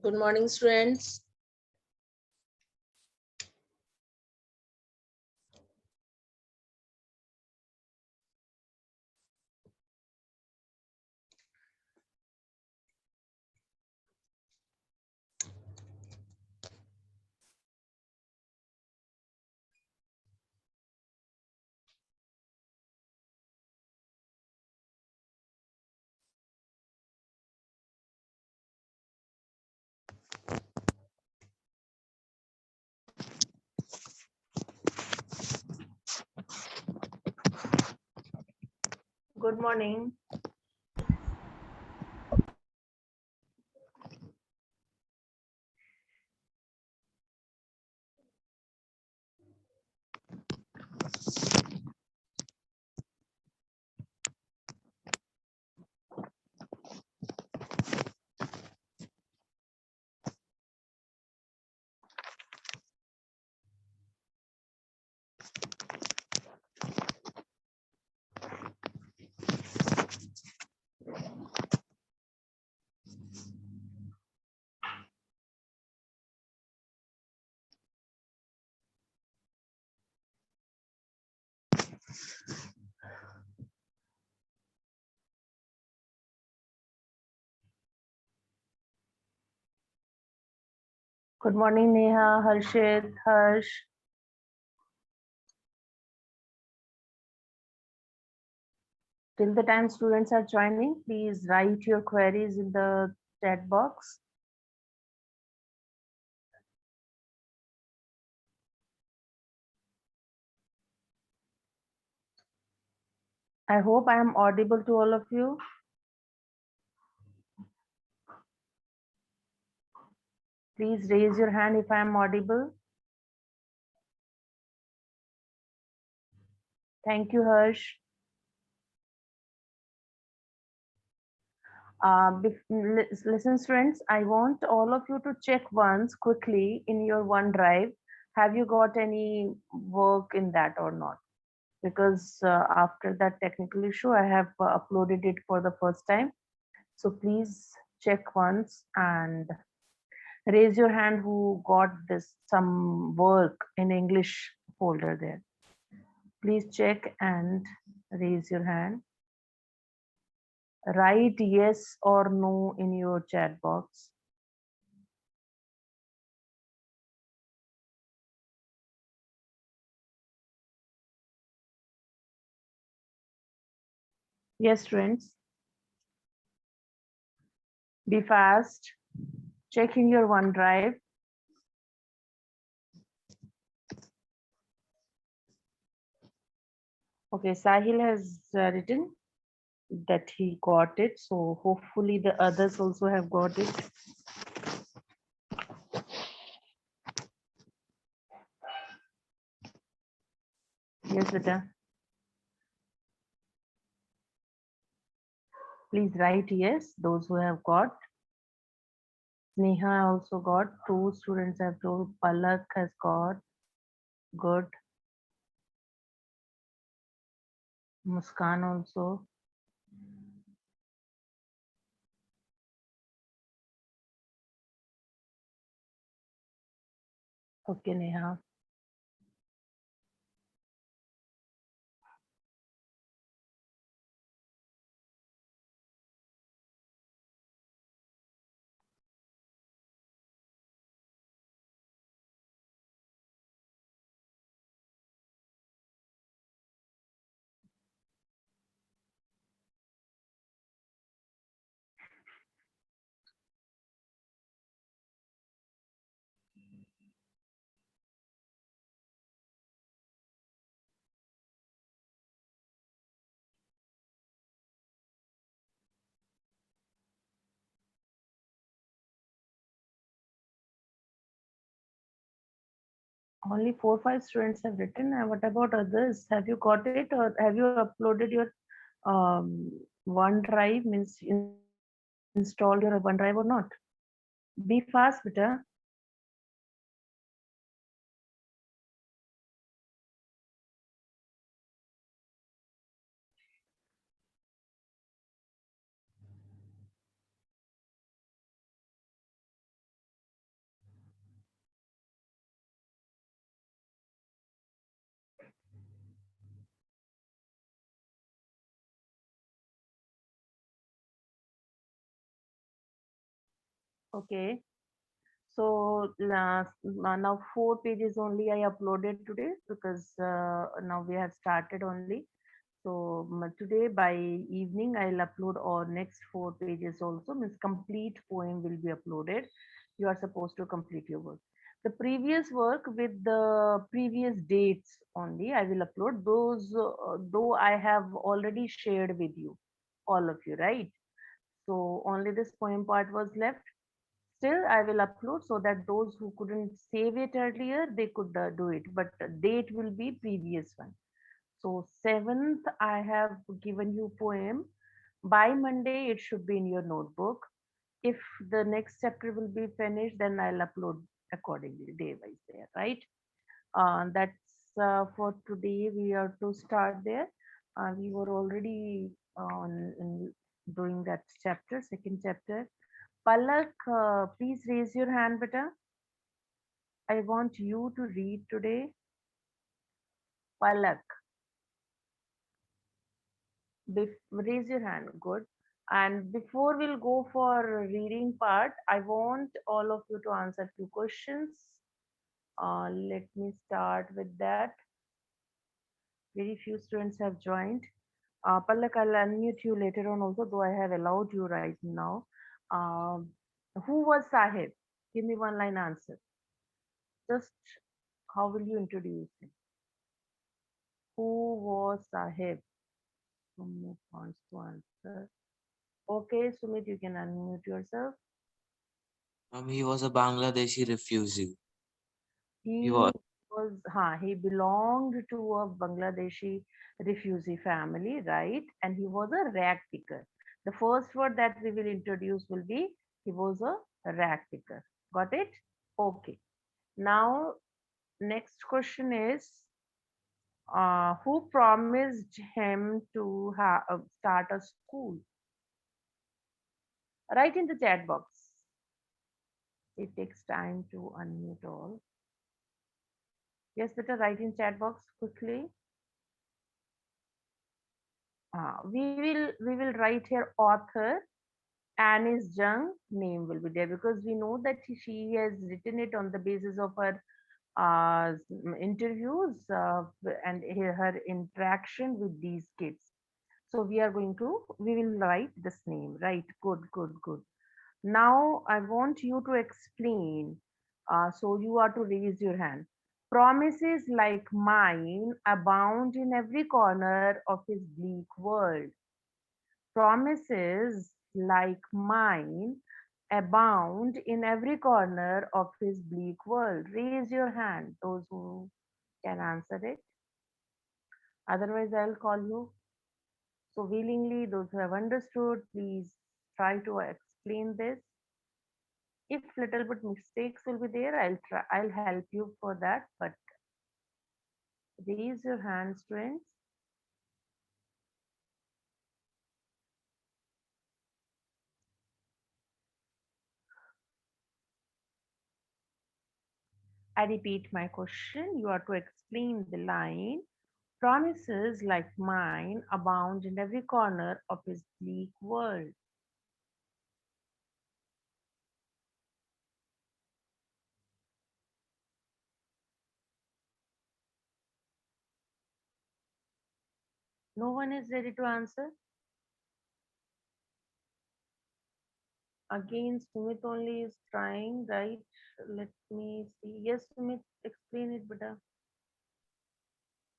Good morning, students. Good morning. Good morning, Neha, Harshit, Harsh. Till the time students are joining, please write your queries in the chat box. I hope I am audible to all of you. Please raise your hand if I am audible. Thank you, Harsh. Listen, students, I want all of you to check once quickly in your OneDrive. Have you got any work in that or not? Because after that technical issue, I have uploaded it for the first time. So please check once and raise your hand who got this some work in English folder there. Please check and raise your hand. Write yes or no in your chat box. Yes, friends. Be fast. Check in your OneDrive. Okay, Sahil has written that he got it. So hopefully the others also have got it. Yes, beta. Please write yes, those who have got. Neha also got. 2 students have told. Palak has got. Good. Muskan also. Okay, Neha. Only 4-5 students have written. And what about others? Have you got it or have you uploaded your OneDrive, means installed your OneDrive or not? Be fast, beta. Okay. So now 4 pages only I uploaded today because now we have started only. So today by evening I'll upload our next 4 pages also. Means complete poem will be uploaded. You are supposed to complete your work. The previous work with the previous dates only I will upload. Those though I have already shared with you, all of you, right? So only this poem part was left. Still, I will upload so that those who couldn't save it earlier, they could do it. But date will be previous one. So 7th, I have given you poem. By Monday, it should be in your notebook. If the next chapter will be finished, then I'll upload accordingly, day wise there, right? That's for today. We are to start there. We were already on in doing that chapter, second chapter. Palak, please raise your hand, beta. I want you to read today. Palak, raise your hand. Good. And before we'll go for reading part, I want all of you to answer few questions. Let me start with that. Very few students have joined. Palak, I'll unmute you later on also, though I have allowed you right now. Um, who was Sahib? Give me one line answer. Just how will you introduce him? Who was Sahib? Sumit wants to answer. Okay, Sumit, you can unmute yourself. He was a Bangladeshi refugee. He was. He he belonged to a Bangladeshi refugee family, right? And he was a rag picker. The first word that we will introduce will be he was a rag picker. Got it? Okay. Now, next question is who promised him to start a school? Write in the chat box. It takes time to unmute all. Yes, better write in chat box quickly. We will write here author. Annie's Jung name will be there because we know that she has written it on the basis of her interviews and her interaction with these kids. So we will write this name, right? Good, good, good. Now I want you to explain. So you are to raise your hand. Promises like mine abound in every corner of his bleak world. Promises like mine abound in every corner of his bleak world. Raise your hand, those who can answer it. Otherwise, I'll call you. So, willingly, those who have understood, please try to explain this. If little bit mistakes will be there, I'll help you for that. But raise your hands, students. I repeat my question. You are to explain the line. Promises like mine abound in every corner of his bleak world. No one is ready to answer. Again, Sumit only is trying, right? Let me see. Yes, Sumit, explain it better.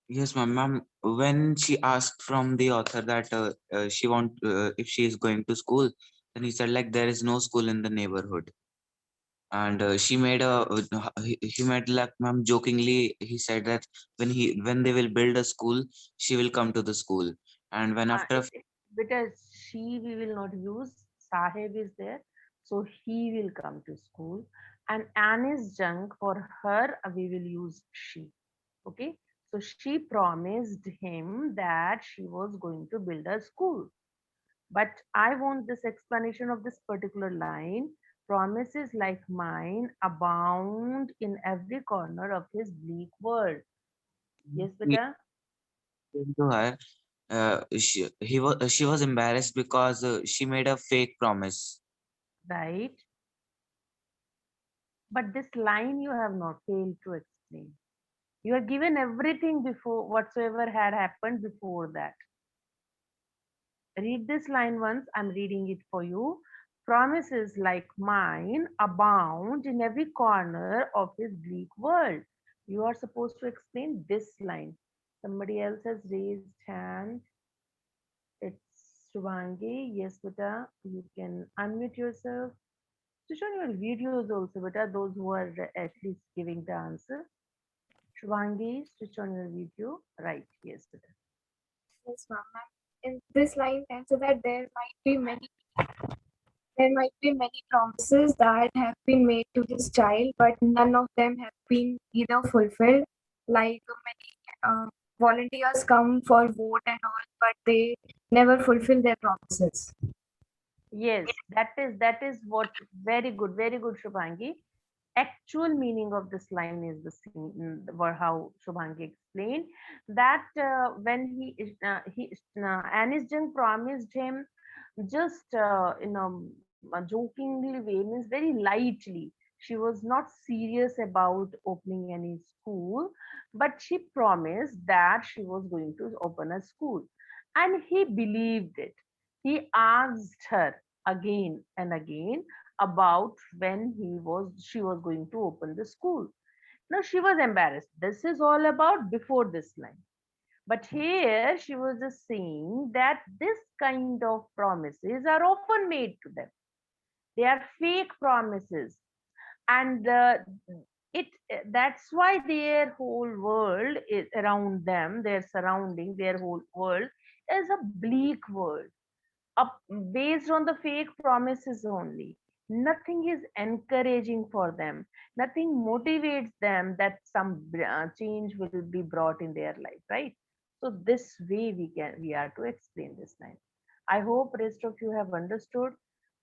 Yes, ma'am. When she asked from the author that she want if she is going to school, then he said like there is no school in the neighborhood, and she made a he made like ma'am jokingly he said that when they will build a school, she will come to the school, and when after Because she we will not use. Sahib is there, so he will come to school. And Anne is junk for her. We will use she. Okay. So she promised him that she was going to build a school. But I want this explanation of this particular line. Promises like mine abound in every corner of his bleak world. Yes, he beta, came to her, she was embarrassed because she made a fake promise. right? But this line you have not failed to explain. You are given everything before whatsoever had happened before that. Read this line once. I'm reading it for you. Promises like mine abound in every corner of his bleak world. You are supposed to explain this line. Somebody else has raised hand. It's Shubhangi. Yes, beta. You can unmute yourself. Switch on your videos also, beta. Those who are at least giving the answer. Shubhangi, switch on your video. Right. Yes, beta. Yes, ma'am. In this line tells you that there might be many promises that have been made to this child, but none of them have been either fulfilled. Like many volunteers come for vote and all, but they never fulfill their promises. Yes, that is what very good, Shubhangi. Actual meaning of this line is the same, how Shubhangi explained that when Anis Jung promised him just in a jokingly way, means very lightly. She was not serious about opening any school, but she promised that she was going to open a school, and he believed it. He asked her again and again about when she was going to open the school. Now she was embarrassed. This is all about before this line. But here she was just saying that this kind of promises are often made to them. They are fake promises, and it that's why their whole world is around them, their surrounding, their whole world is a bleak world, up based on the fake promises only. Nothing is encouraging for them. Nothing motivates them that some change will be brought in their life, right? So this way we are to explain this line. I hope rest of you have understood.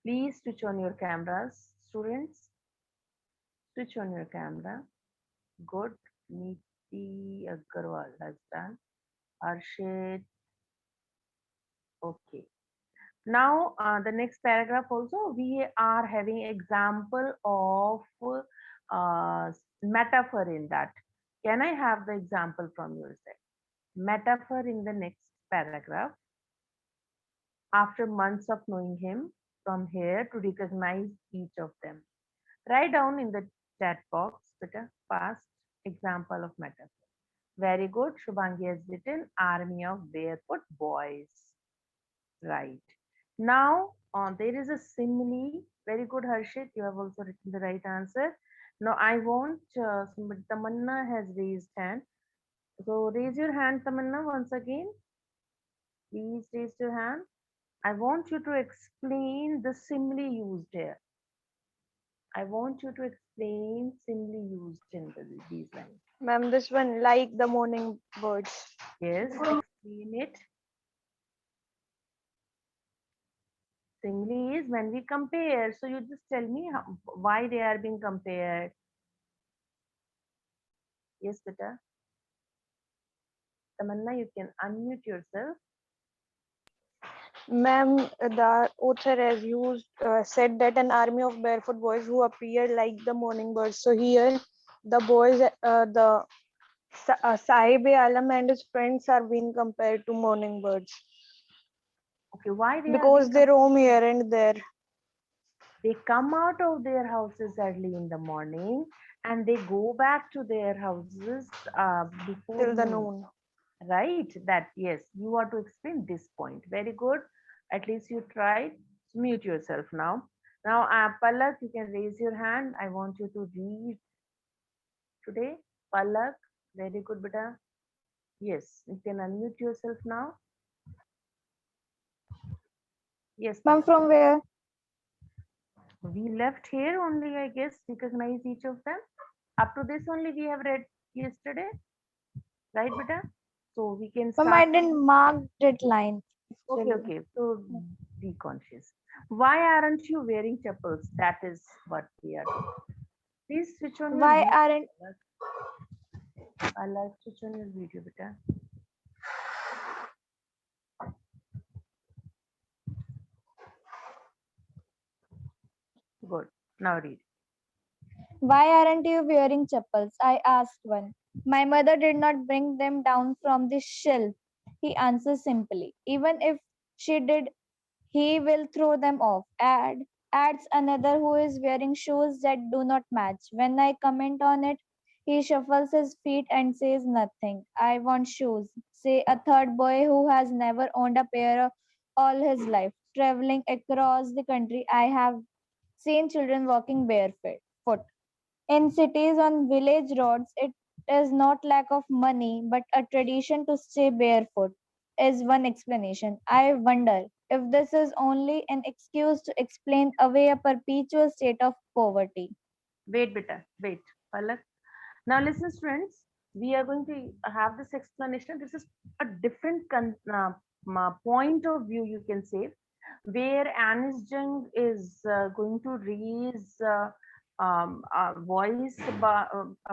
Please switch on your cameras, students. Switch on your camera. Good. Niti Agarwal has done. Arshit. Okay. Now, the next paragraph also, we are having example of metaphor in that. Can I have the example from your side? Metaphor in the next paragraph. After months of knowing him, from here to recognize each of them. Write down in the chat box with a past example of metaphor. Very good. Shubhangi has written Army of Barefoot Boys. Right. Now, there is a simile. Very good, Harshit. You have also written the right answer. Now, I want somebody, Tamanna has raised hand. So, raise your hand, Tamanna, once again. Please raise your hand. I want you to explain the simile used here. I want you to explain simile used in these lines. Ma'am, this one, like the morning birds. Yes, explain it. Simile is when we compare. So you just tell me why they are being compared. Yes, beta. Tamanna, you can unmute yourself. Ma'am, the author has said that an army of barefoot boys who appear like the morning birds. So here, the boys, Sahib Alam and his friends are being compared to morning birds Okay, why they are because being they roam here and there they come out of their houses early in the morning and they go back to their houses before till the noon. noon. Right? That yes, you are to explain this point. Very good. At least you tried. Mute yourself now. Now, Palak, you can raise your hand. I want you to read today. Palak, very good, beta. Yes, you can unmute yourself now. Yes, Ma'am, Palak. from where? We left here only, I guess, recognize each of them. Up to this only we have read yesterday, right, beta? So we can Ma'am, I start. didn't mark that line. Okay, Actually. okay. So be conscious. Why aren't you wearing chappals? That is what we are doing. Please switch on your Why video. aren't I like switch on your video, beta. Good. Now read. Why aren't you wearing chappals? I asked one. My mother did not bring them down from the shelf, he answers simply. Even if she did, he will throw them off. Adds another who is wearing shoes that do not match. When I comment on it, he shuffles his feet and says nothing. I want shoes. Say a third boy who has never owned a pair all his life. Traveling across the country, I have seen children walking barefoot. Foot. In cities on village roads, it is not lack of money, but a tradition to stay barefoot is one explanation. I wonder if this is only an excuse to explain away a perpetual state of poverty. Wait, beta, wait. Palak. Now, listen, friends. We are going to have this explanation. This is a different point of view, you can say, where Anis Jung is going to raise a voice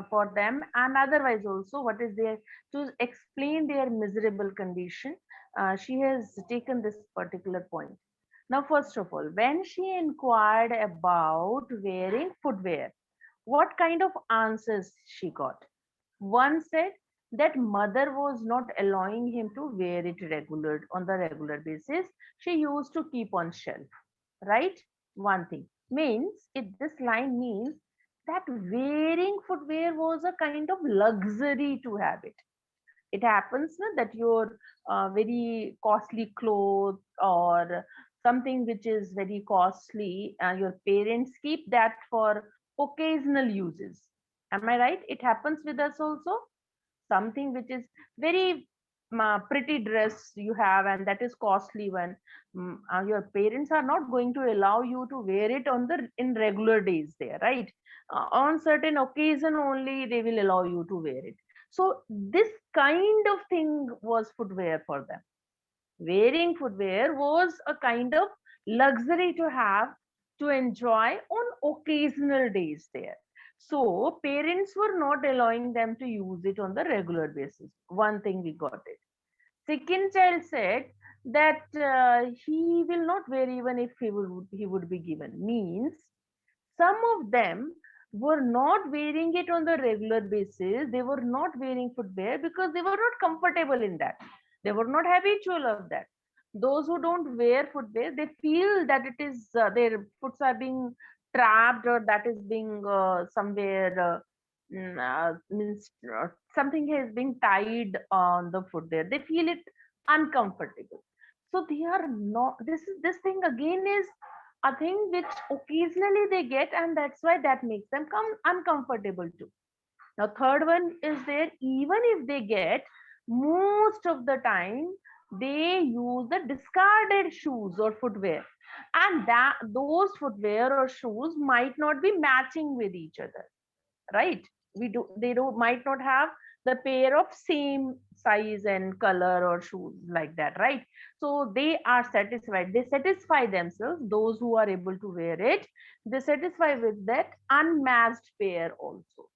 for them, and otherwise also what is there to explain their miserable condition. She has taken this particular point. Now, first of all, when she inquired about wearing footwear, what kind of answers she got? One said that mother was not allowing him to wear it on the regular basis. She used to keep on shelf, right? One thing means it. This line means that wearing footwear was a kind of luxury to have it. It happens na, that your very costly clothes or something which is very costly, your parents keep that for occasional uses. Am I right? It happens with us also. Something which is very pretty dress you have and that is costly one. Your parents are not going to allow you to wear it on the in regular days there, right? On certain occasion only they will allow you to wear it. So this kind of thing was footwear for them. Wearing footwear was a kind of luxury to have, to enjoy on occasional days there. So parents were not allowing them to use it on the regular basis. One thing we got it. Second child said that he will not wear even if he would be given. Means some of them were not wearing it on the regular basis. They were not wearing footwear because they were not comfortable in that. They were not habitual of that. Those who don't wear footwear, they feel that it is their foots are being trapped or that is being somewhere means something has been tied on the foot there. They feel it uncomfortable. So they are not. This thing again is a thing which occasionally they get, and that's why that makes them come uncomfortable too. Now, third one is there, even if they get, most of the time they use the discarded shoes or footwear, and that those footwear or shoes might not be matching with each other, right? They do might not have the pair of same size and color or shoes like that, right? So they are satisfied, they satisfy themselves, those who are able to wear it, they satisfy with that unmatched pair also.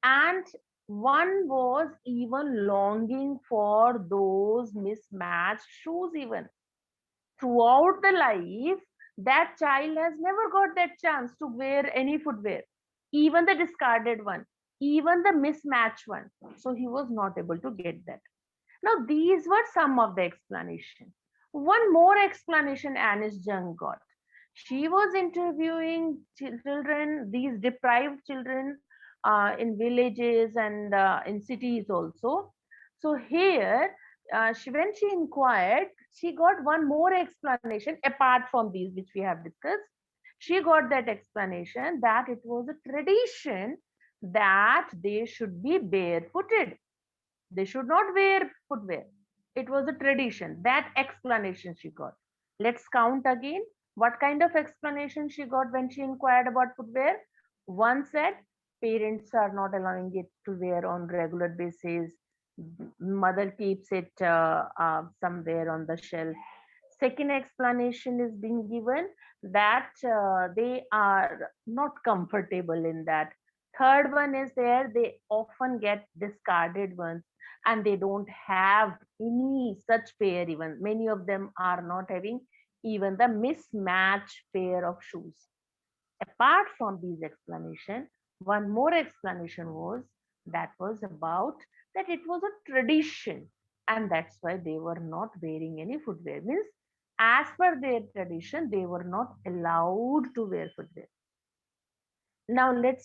And one was even longing for those mismatched shoes even throughout the life. That child has never got that chance to wear any footwear, even the discarded one, even the mismatched one. So he was not able to get that. Now these were some of the explanation. One more explanation Anis Jung got. She was interviewing children, these deprived children, in villages and in cities also. So here, when she inquired, she got one more explanation apart from these which we have discussed. She got that explanation that it was a tradition that they should be barefooted. They should not wear footwear. It was a tradition. That explanation she got. Let's count again. What kind of explanation she got when she inquired about footwear? One said parents are not allowing it to wear on regular basis. Mother keeps it somewhere on the shelf. Second explanation is being given that they are not comfortable in that. Third one is there, they often get discarded ones and they don't have any such pair even. Many of them are not having even the mismatched pair of shoes. Apart from these explanation, one more explanation was about that it was a tradition, and that's why they were not wearing any footwear. Means as per their tradition, they were not allowed to wear footwear. Now let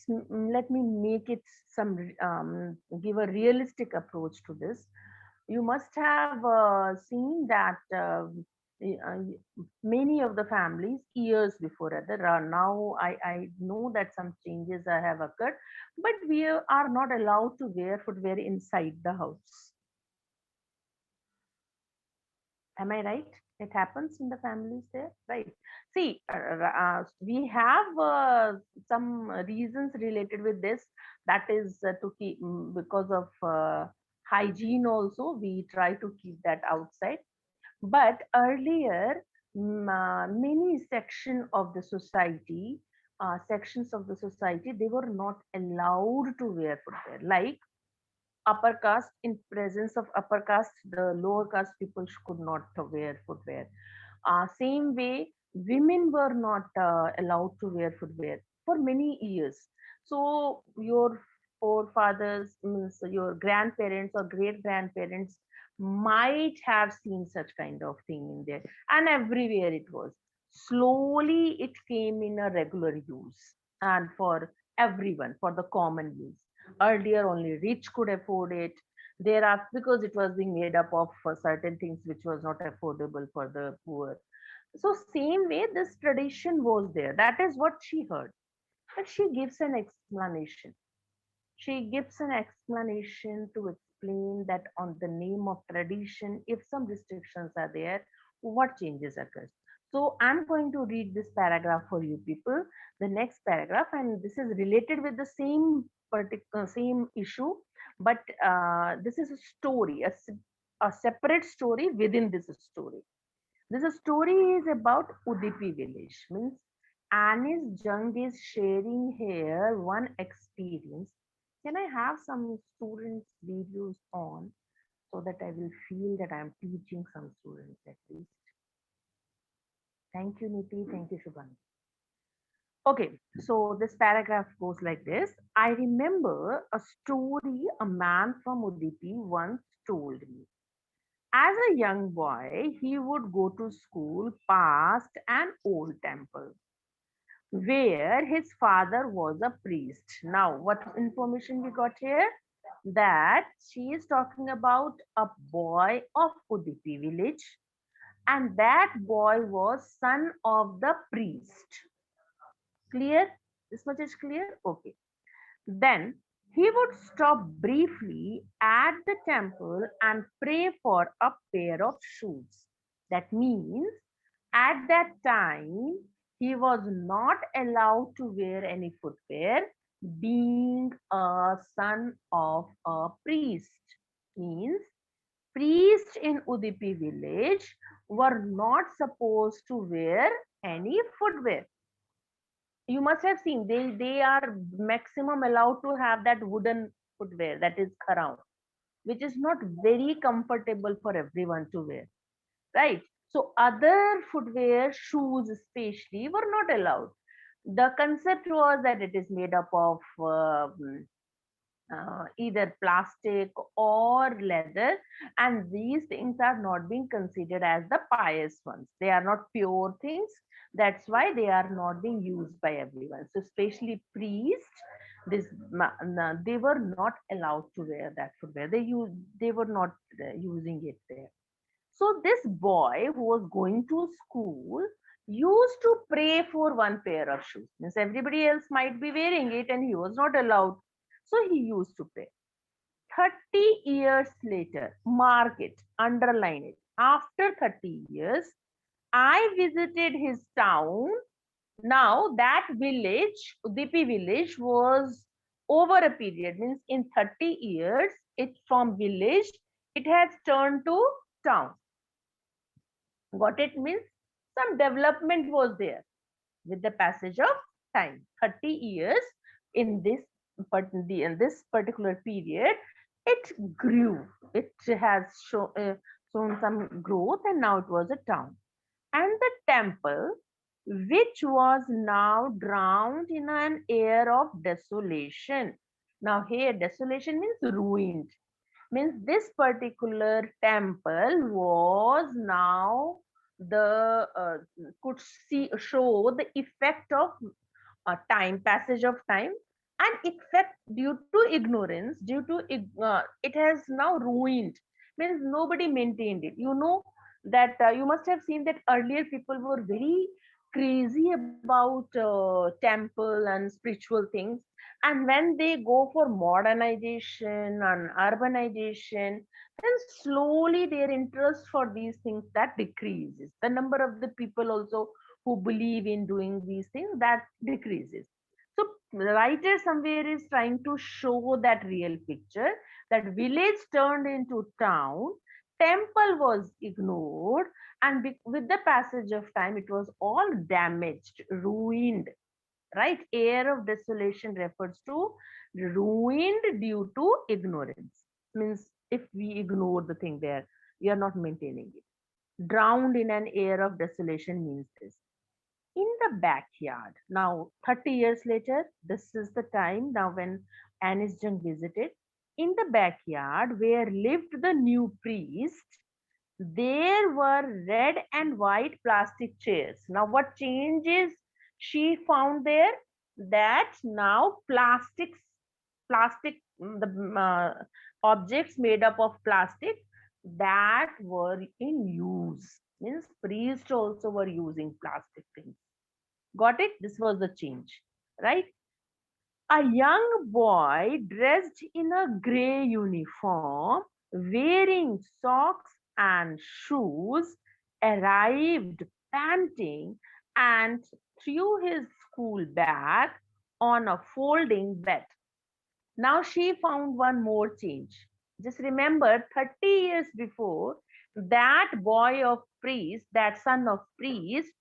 me make it some give a realistic approach to this. You must have seen that many of the families years before other now I know that some changes have occurred, but we are not allowed to wear footwear inside the house. Am I right? It happens in the families there, right? See, we have some reasons related with this. That is to keep because of hygiene. Also, we try to keep that outside. But earlier, many sections of the society, they were not allowed to wear footwear. Like upper caste, in presence of upper caste, the lower caste people could not wear footwear. Same way, women were not allowed to wear footwear for many years. So your forefathers, means your grandparents or great grandparents might have seen such kind of thing in there, and everywhere it was. Slowly, it came in a regular use and for everyone, for the common use. Earlier, only rich could afford it. There are, because it was being made up of certain things which was not affordable for the poor. So same way, this tradition was there. That is what she heard. But she gives an explanation. She gives an explanation to explain that on the name of tradition, if some restrictions are there, what changes occurs. So I'm going to read this paragraph for you people, the next paragraph, and this is related with the same particular same issue, but this is a story, a separate story within this story. This story is about Udipi village. Means Anis Jung is sharing here one experience. Can I have some students' videos on so that I will feel that I am teaching some students at least? Thank you, Niti. Thank you, Shubham. Okay, so this paragraph goes like this. I remember a story a man from Udipi once told me. As a young boy, he would go to school past an old temple where his father was a priest. Now, what information we got here? That she is talking about a boy of Udipi village, and that boy was son of the priest. Clear? This much is clear? Okay. Then he would stop briefly at the temple and pray for a pair of shoes. That means at that time he was not allowed to wear any footwear, being a son of a priest. Means priests in Udipi village were not supposed to wear any footwear. You must have seen they are maximum allowed to have that wooden footwear, that is around, which is not very comfortable for everyone to wear, right? So other footwear, shoes especially, were not allowed. The concept was that it is made up of either plastic or leather, and these things are not being considered as the pious ones. They are not pure things. That's why they are not being used by everyone. So especially priests, they were not allowed to wear that footwear. They were not using it there. So this boy who was going to school used to pray for one pair of shoes. Means everybody else might be wearing it and he was not allowed. So he used to pray. 30 years later, mark it, underline it. After 30 years, I visited his town. Now that village, Udipi village, was over a period, means in 30 years, it from village, it has turned to town. What it means? Some development was there with the passage of time. 30 years in this, in this particular period, it grew. It has shown some growth, and now it was a town. And the temple which was now drowned in an air of desolation. Now here desolation means ruined, means this particular temple was now the could see show the effect of time, passage of time, and effect due to ignorance, due to it has now ruined, means nobody maintained it. You know that you must have seen that earlier people were very crazy about temple and spiritual things, and when they go for modernization and urbanization, then slowly their interest for these things that decreases. The number of the people also who believe in doing these things, that decreases. So the writer somewhere is trying to show that real picture, that village turned into town, temple was ignored, and with the passage of time it was all damaged, ruined, right? Air of desolation refers to ruined due to ignorance. Means if we ignore the thing there, we are not maintaining it. Drowned in an air of desolation means this. In the backyard, now 30 years later, this is the time now when Anis Jung visited. In the backyard where lived the new priest, there were red and white plastic chairs. Now, what changes she found there? That now the objects made up of plastic that were in use. Means priests also were using plastic things. Got it? This was the change, right? A young boy dressed in a gray uniform, wearing socks and shoes, arrived panting and threw his school bag on a folding bed. Now she found one more change. Just remember 30 years before, that boy of priest, that son of priest,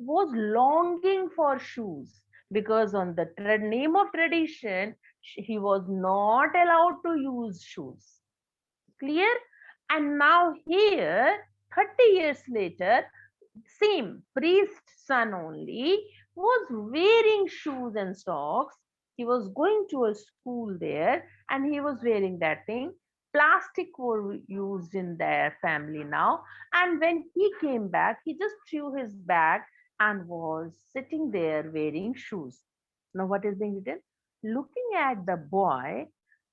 was longing for shoes because on the name of tradition, he was not allowed to use shoes. Clear? And now here, 30 years later, same priest son only was wearing shoes and socks. He was going to a school there and he was wearing that thing. Plastic were used in their family now. And when he came back, he just threw his bag and was sitting there wearing shoes. Now, what is being written? Looking at the boy,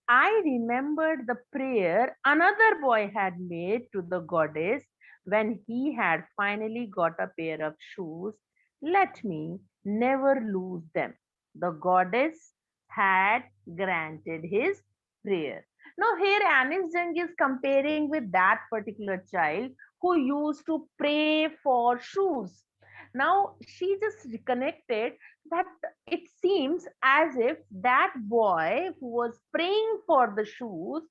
I remembered the prayer another boy had made to the goddess when he had finally got a pair of shoes. Let me never lose them. The goddess had granted his prayer. Now, here Anis Jung is comparing with that particular child who used to pray for shoes. Now, she just reconnected that it seems as if that boy who was praying for the shoes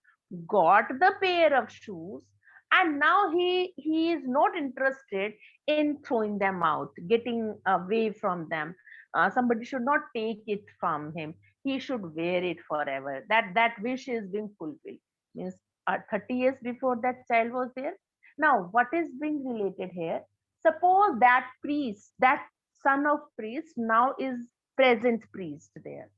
got the pair of shoes, and now he is not interested in throwing them out, getting away from them. Somebody should not take it from him. He should wear it forever. That wish is being fulfilled. Means 30 years before that child was there. Now what is being related here? Suppose that priest, that son of priest now is present priest there.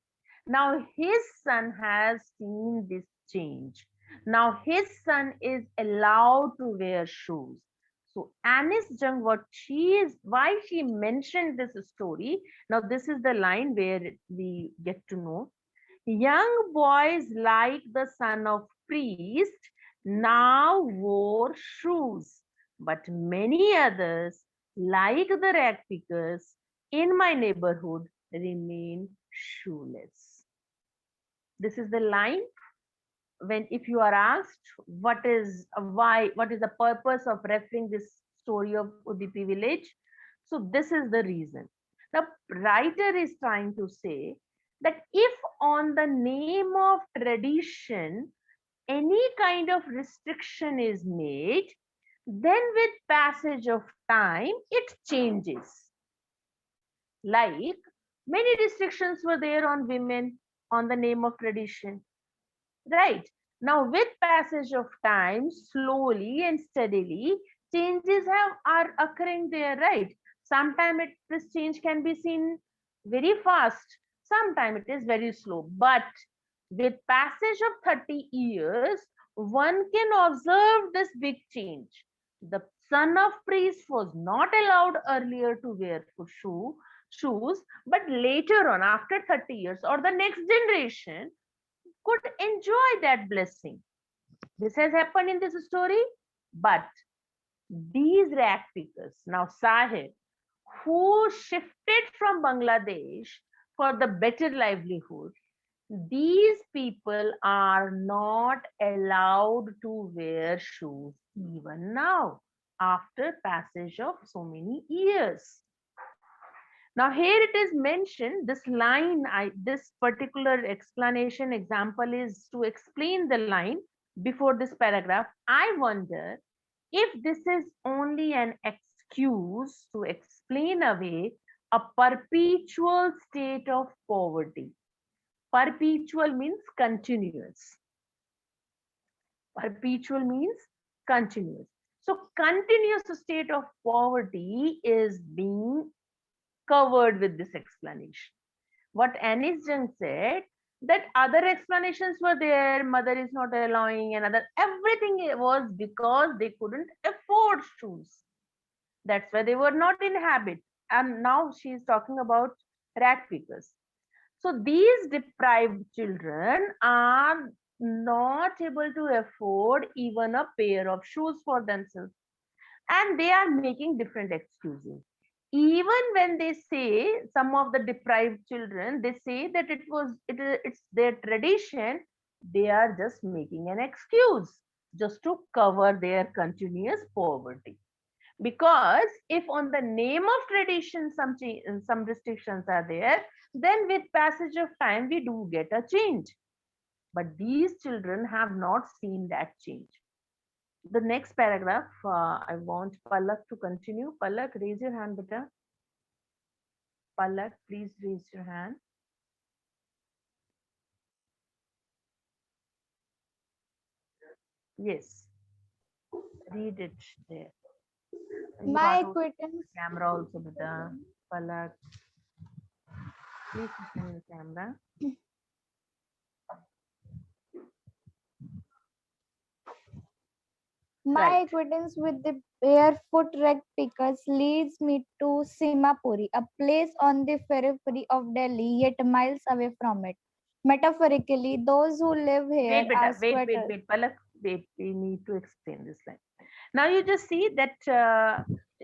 Now his son has seen this change. Now his son is allowed to wear shoes. So Anis Jung, what she is, why she mentioned this story. Now this is the line where we get to know. Young boys like the son of priest now wore shoes, but many others, like the rag pickers in my neighborhood, remain shoeless. This is the line when if you are asked what is why, what is the purpose of referring this story of Udipi village. So this is the reason. The writer is trying to say that if on the name of tradition any kind of restriction is made, then with passage of time it changes. Like many restrictions were there on women on the name of tradition, right? Now with passage of time, slowly and steadily changes are occurring there, right? Sometimes this change can be seen very fast, sometimes it is very slow. But with passage of 30 years, one can observe this big change. The son of priest was not allowed earlier to wear shoes, but later on, after 30 years, or the next generation could enjoy that blessing. This has happened in this story, but these rag pickers, now Sahib, who shifted from Bangladesh for the better livelihood, these people are not allowed to wear shoes even now after passage of so many years. Now here it is mentioned, this line, this particular explanation example is to explain the line before this paragraph. I wonder if this is only an excuse to explain away a perpetual state of poverty. Perpetual means continuous. Perpetual means continuous. So continuous state of poverty is being covered with this explanation. What Anis Jung said, that other explanations were there, mother is not allowing, and other, everything was because they couldn't afford shoes. That's why they were not in habit. And now she is talking about rag pickers. So these deprived children are not able to afford even a pair of shoes for themselves. And they are making different excuses. Even when they say, some of the deprived children, they say that it's their tradition, they are just making an excuse just to cover their continuous poverty. Because if on the name of tradition some restrictions are there, then with passage of time we do get a change. But these children have not seen that change. The next paragraph, I want Palak to continue. Palak, raise your hand, beta. Palak, please raise your hand. Yes, read it there. You My are on acquaintance. camera also, beta. Palak, please open your camera. My Right. acquaintance with the barefoot rag pickers leads me to Simapuri, a place on the periphery of Delhi, yet miles away from it. Metaphorically, those who live here Wait, are beta. sweaters. Wait. Palak, wait. We need to explain this line. Now you just see that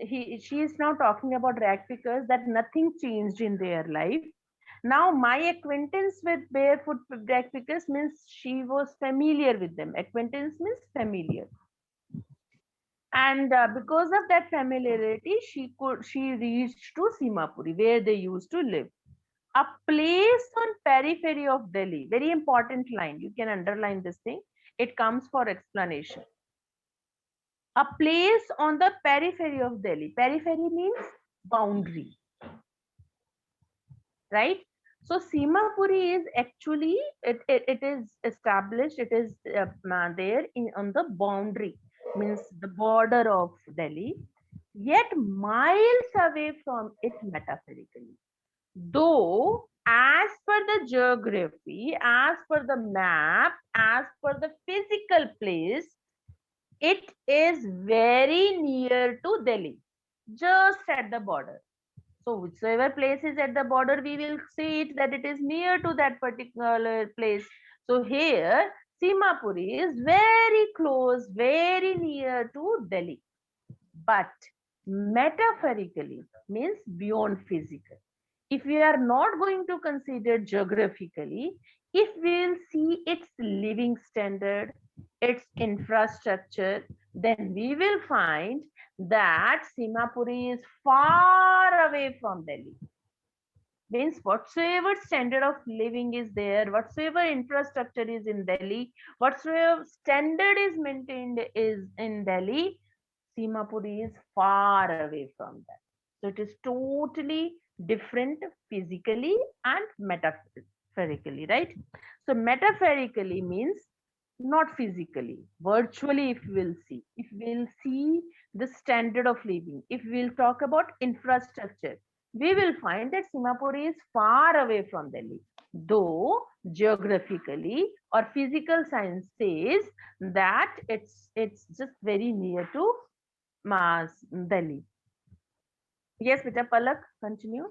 she is now talking about rag pickers, that nothing changed in their life. Now my acquaintance with barefoot rag pickers means she was familiar with them. Acquaintance means familiar. And because of that familiarity, she reached to Simapuri, where they used to live. A place on periphery of Delhi. Very important line. You can underline this thing. It comes for explanation. A place on the periphery of Delhi. Periphery means boundary, right? So Simapuri is actually, it is established, it is there on the boundary, means the border of Delhi, yet miles away from it metaphorically. Though, as per the geography, as per the map, as per the physical place, it is very near to Delhi, just at the border. So whichever place is at the border, we will see it that it is near to that particular place. So here, Simapuri is very close, very near to Delhi. But metaphorically means beyond physical. If we are not going to consider geographically, if we will see its living standard, its infrastructure, then we will find that Simapuri is far away from Delhi. Means whatsoever standard of living is there, whatsoever infrastructure is in Delhi, whatsoever standard is maintained is in Delhi, Simapuri is far away from that. So it is totally different physically and metaphorically, right? So metaphorically means not physically, virtually if we'll see. If we'll see the standard of living. If we'll talk about infrastructure, we will find that Simapuri is far away from Delhi. Though geographically or physical science says that it's just very near to Delhi. Yes, Beta Palak, continue.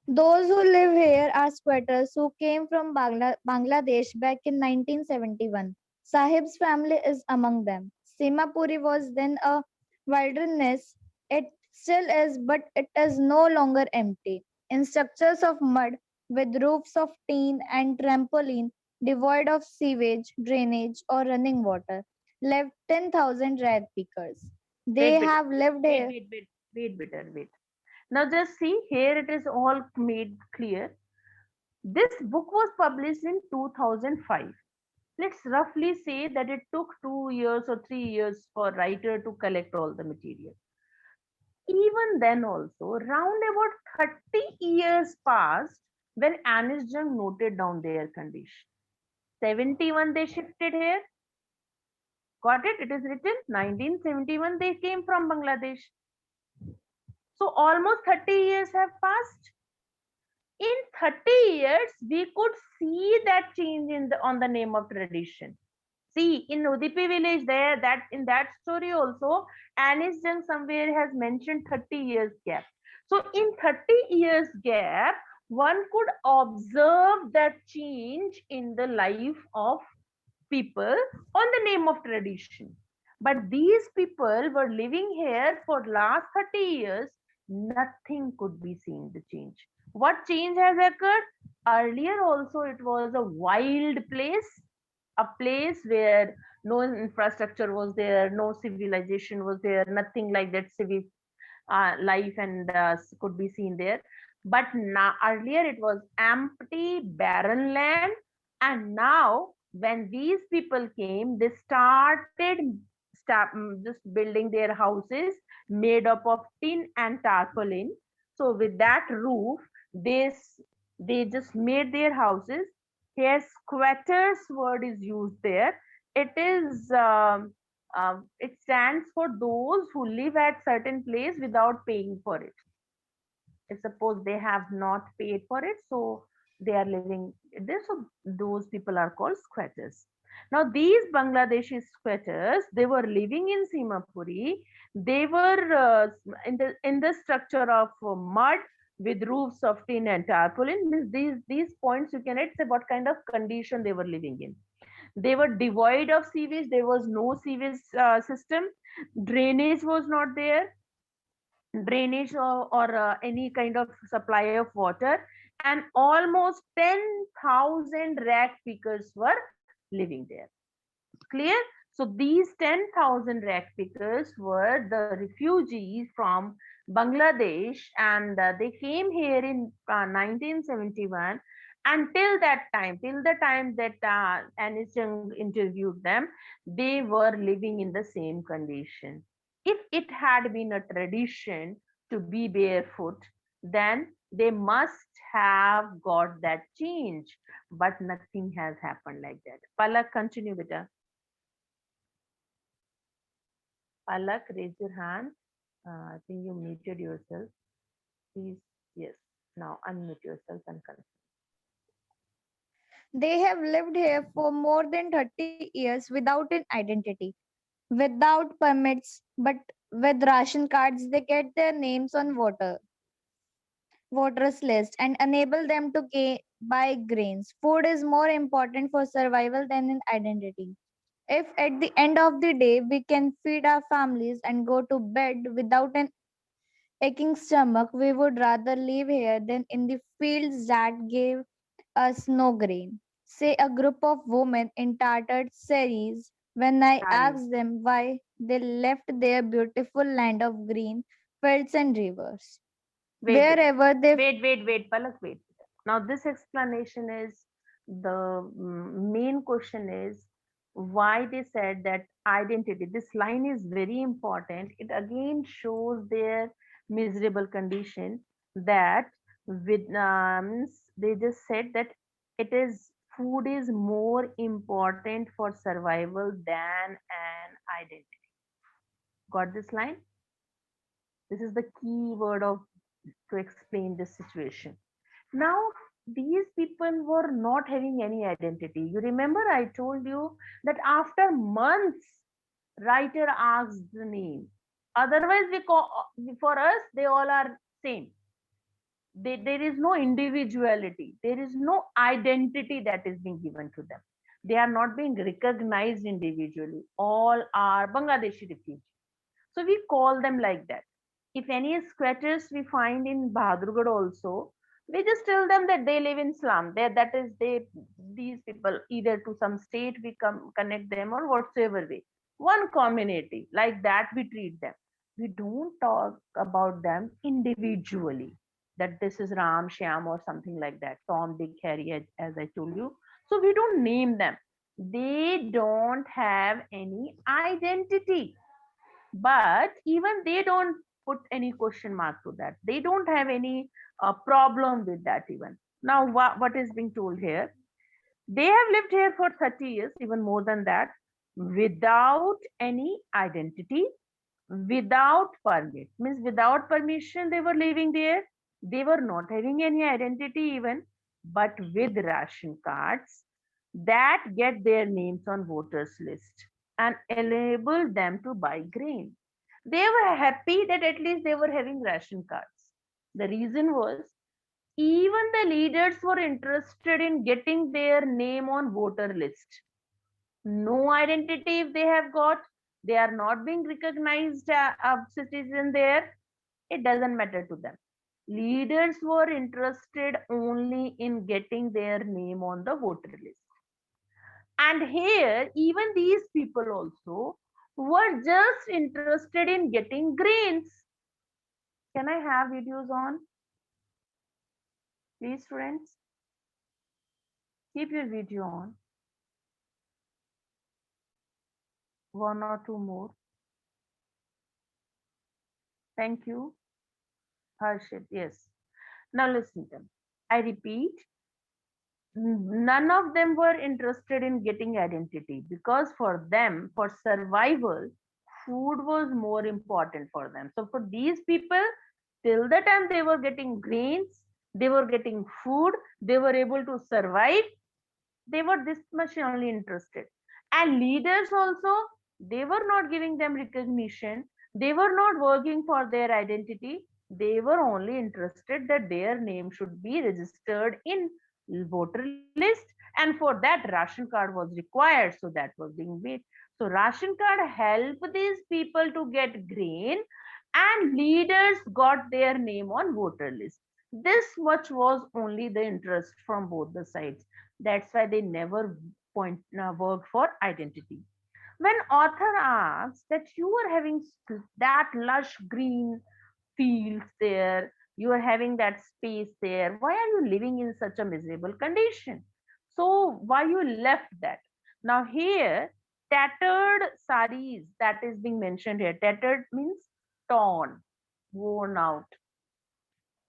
Those who live here are squatters who came from Bangladesh back in 1971. Sahib's family is among them. Simapuri was then a wilderness. It still is, but it is no longer empty. In structures of mud with roofs of tin and trampoline, devoid of sewage, drainage, or running water, lived 10,000 rag pickers. They Wait, Beta, have lived wait, here. wait, wait, wait, Beta, wait. Now just see here it is all made clear. This book was published in 2005. Let's roughly say that it took 2 years or 3 years for writer to collect all the material. Even then also, round about 30 years passed when Anis Jung noted down their condition. 71 they shifted here. Got it? It is written 1971 they came from Bangladesh. So almost 30 years have passed. In 30 years, we could see that change in on the name of tradition. See, in Udipi village, there that in that story also, Anis Jung somewhere has mentioned 30 years gap. So in 30 years gap, one could observe that change in the life of people on the name of tradition. But these people were living here for last 30 years, nothing could be seen the change. What change has occurred? Earlier also it was a wild place, a place where no infrastructure was there, no civilization was there, nothing like that civic life and could be seen there. But now earlier it was empty, barren land, and now when these people came, they started just building their houses made up of tin and tarpaulin. So with that roof, they they just made their houses. Here, squatters word is used there. It is it stands for those who live at certain place without paying for it. If suppose they have not paid for it, so they are living there. So those people are called squatters. Now these Bangladeshi squatters, they were living in Simapuri. They were in the structure of mud with roofs of tin and tarpaulin. Means these points you can say what kind of condition they were living in. They were devoid of sewage. There was no sewage system. Drainage was not there. Drainage or any kind of supply of water. And almost 10,000 rag pickers were living there. Clear? So these 10,000 rag pickers were the refugees from Bangladesh, and they came here in 1971. Until that time, till the time that Anis Jung interviewed them, they were living in the same condition. If it had been a tradition to be barefoot, then they must have got that change, but nothing has happened like that. Palak, continue, beta. Palak, raise your hand. I think you muted yourself. Please, yes. Now unmute yourself and continue. They have lived here for more than 30 years without an identity, without permits, but with ration cards, they get their names on voters list and enable them to buy grains. Food is more important for survival than an identity. If at the end of the day we can feed our families and go to bed without an aching stomach, we would rather live here than in the fields that gave us no grain. Say a group of women in tattered saris when I Saris. asked them why they left their beautiful land of green fields and rivers. Wait, beta. Wherever they Wait, Palak, wait. Now, this explanation is the main question is why they said that identity. This line is very important. It again shows their miserable condition that Vietnams, they just said that it is food is more important for survival than an identity. Got this line? This is the key word of to explain this situation. Now, these people were not having any identity. You remember I told you that after months, writer asks the name. Otherwise, we call, for us, they all are same. There is no individuality. There is no identity that is being given to them. They are not being recognized individually. All are Bangladeshi refugees. So we call them like that. If any squatters we find in Bahadurgarh also, we just tell them that they live in slum. That is they these people either to some state we come connect them or whatsoever way. One community like that we treat them. We don't talk about them individually. That this is Ram, Shyam or something like that. Tom, Dick, Harry, as I told you. So we don't name them. They don't have any identity, but even they don't put any question mark to that. They don't have any problem with that even. Now what is being told here, they have lived here for 30 years, even more than that, without any identity, without permit, means without permission they were living there. They were not having any identity even, but with ration cards that get their names on voters list and enable them to buy grain. They were happy that at least they were having ration cards. The reason was even the leaders were interested in getting their name on voter list. No identity if they have got, they are not being recognized a citizen there, it doesn't matter to them. Leaders were interested only in getting their name on the voter list. And here, even these people also were just interested in getting grains. Can I have videos on? Please, students, keep your video on. One or two more. Thank you. Harshit, yes. Now listen to them. I repeat, none of them were interested in getting identity because for them, for survival, food was more important for them. So for these people, till the time they were getting grains, they were getting food, they were able to survive, they were this much only interested. And leaders also, they were not giving them recognition, they were not working for their identity, they were only interested that their name should be registered in voter list, and for that ration card was required, so that was being made. So ration card helped these people to get grain, and leaders got their name on voter list. This much was only the interest from both the sides. That's why they never worked for identity. When author asks that you are having that lush green fields there, you are having that space there, why are you living in such a miserable condition? So why you left that? Now here, tattered saris that is being mentioned here. Tattered means torn, worn out,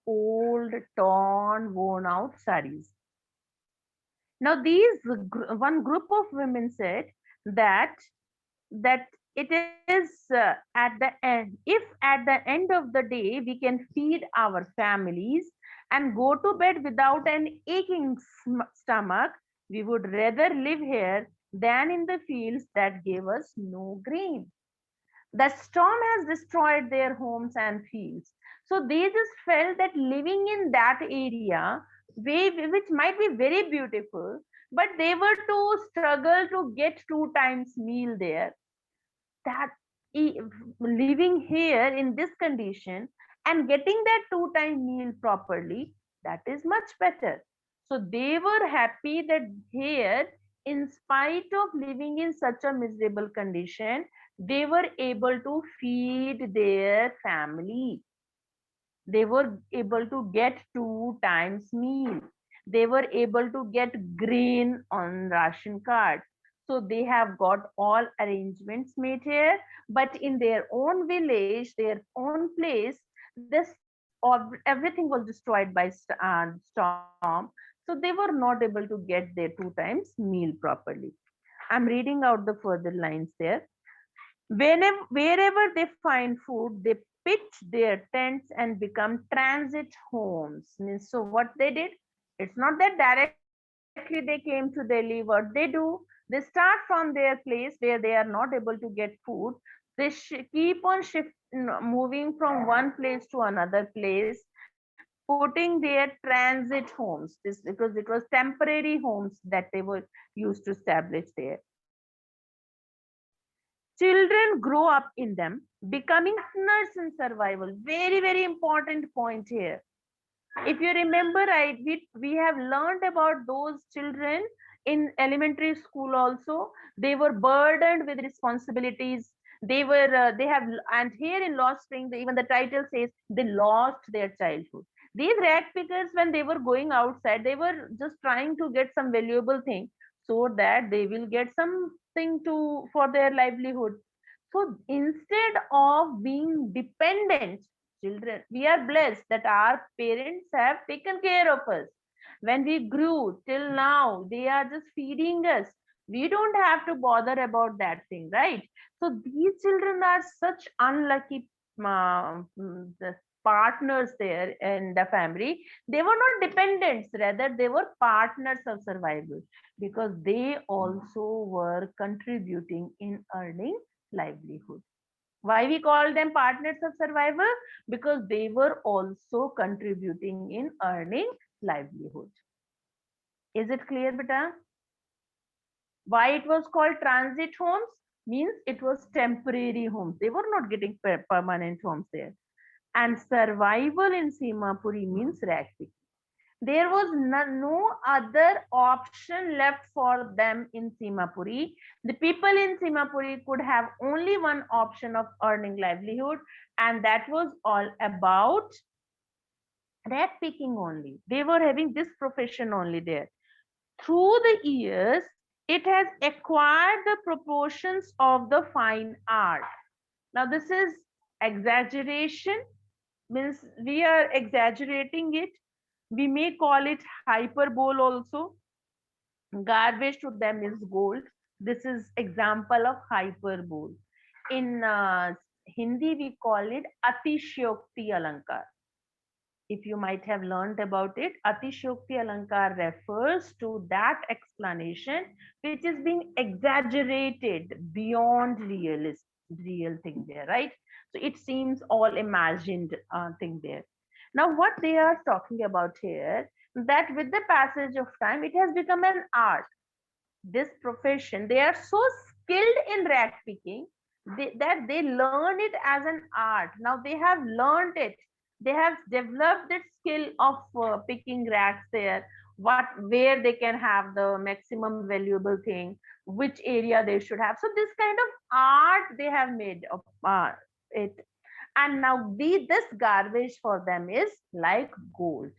old, torn, worn out saris. Now, one group of women said that it is at the end. If at the end of the day we can feed our families and go to bed without an aching stomach, we would rather live here than in the fields that gave us no grain. The storm has destroyed their homes and fields. So they just felt that living in that area, which might be very beautiful, but they were to struggle to get two times meal there. That living here in this condition and getting that two-time meal properly, that is much better. So they were happy that here, in spite of living in such a miserable condition, they were able to feed their family. They were able to get two times meal. They were able to get grain on ration card. So they have got all arrangements made here, but in their own village, their own place, this everything was destroyed by storm. So they were not able to get their two times meal properly. I'm reading out the further lines there. Wherever they find food, they pitch their tents and become transit homes. Means, so what they did, it's not that directly they came to Delhi. What they do, they start from their place where they are not able to get food. They keep on moving from one place to another place, putting their transit homes. This because it was temporary homes that they were used to establish there. Children grow up in them, becoming partners in survival. Very, very important point here. If you remember right, we have learned about those children in elementary school also. They were burdened with responsibilities. They have, and here in Lost Spring, even the title says they lost their childhood. These rag pickers, when they were going outside, they were just trying to get some valuable thing so that they will get something to for their livelihood. So instead of being dependent children, we are blessed that our parents have taken care of us. When we grew till now, they are just feeding us. We don't have to bother about that thing, right? So these children are such unlucky the partners there in the family. They were not dependents, rather they were partners of survival because they also were contributing in earning livelihood. Why we call them partners of survival? Because they were also contributing in earning livelihood. Is it clear, beta? Why it was called transit homes? Means it was temporary homes. They were not getting permanent homes there. And survival in Simapuri means ragpicking. There was no other option left for them in Simapuri. The people in Simapuri could have only one option of earning livelihood, and that was all about rat picking only. They were having this profession only there. Through the years, it has acquired the proportions of the fine art. Now, this is exaggeration, means we are exaggerating it. We may call it hyperbole also. Garbage to them is gold. This is example of hyperbole. In Hindi, we call it Atishokti Alankar. If you might have learned about it, Atishokti Alankar refers to that explanation which is being exaggerated beyond real thing there, right? So it seems all imagined thing there. Now, what they are talking about here, that with the passage of time, it has become an art. This profession, they are so skilled in rag picking that they learn it as an art. Now they have learned it, they have developed that skill of picking rags there, what where they can have the maximum valuable thing, which area they should have. So this kind of art they have made of it. And now this garbage for them is like gold,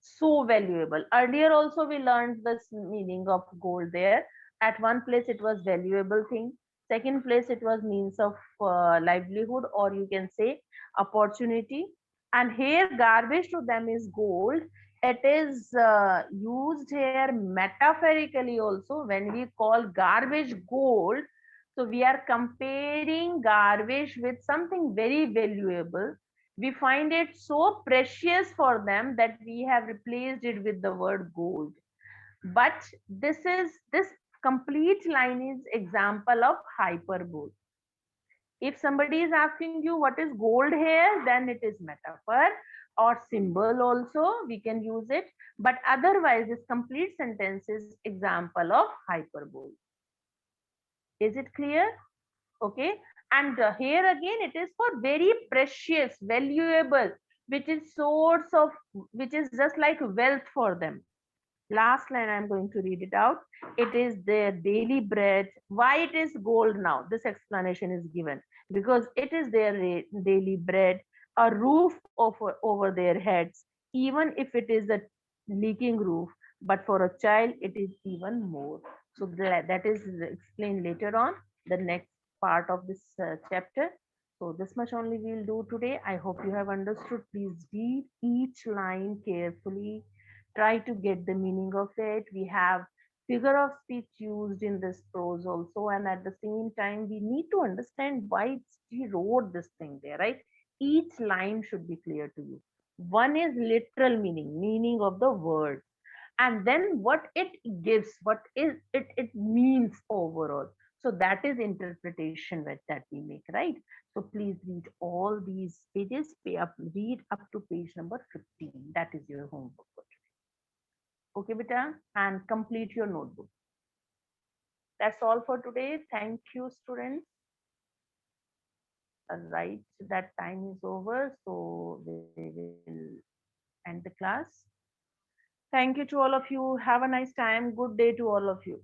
so valuable. Earlier also we learned this meaning of gold there. At one place it was valuable thing. Second place it was means of livelihood, or you can say opportunity. And here garbage to them is gold. It is used here metaphorically also when we call garbage gold. So we are comparing garbage with something very valuable. We find it so precious for them that we have replaced it with the word gold. But this complete line is example of hyperbole. If somebody is asking you what is gold here, then it is metaphor or symbol also, we can use it. But otherwise, this complete sentence is example of hyperbole. Is it clear? Okay. And here again it is for very precious, valuable, which is source of, which is just like wealth for them. Last line I'm going to read it out. It is their daily bread. Why it is gold now? This explanation is given because it is their daily bread, a roof over their heads, even if it is a leaking roof. But for a child, it is even more. So that is explained later on, the next part of this chapter. So this much only we'll do today. I hope you have understood. Please read each line carefully, try to get the meaning of it. We have figure of speech used in this prose also, and at the same time we need to understand why she wrote this thing there, right? Each line should be clear to you. One is literal meaning, meaning of the word, and then what it gives, what is it means overall. So that is interpretation that we make, right? So please read all these pages, read up to page number 15. That is your homework for today. Okay, beta, and complete your notebook. That's all for today. Thank you, students. Right, that time is over, so we will end the class. Thank you to all of you. Have a nice time. Good day to all of you.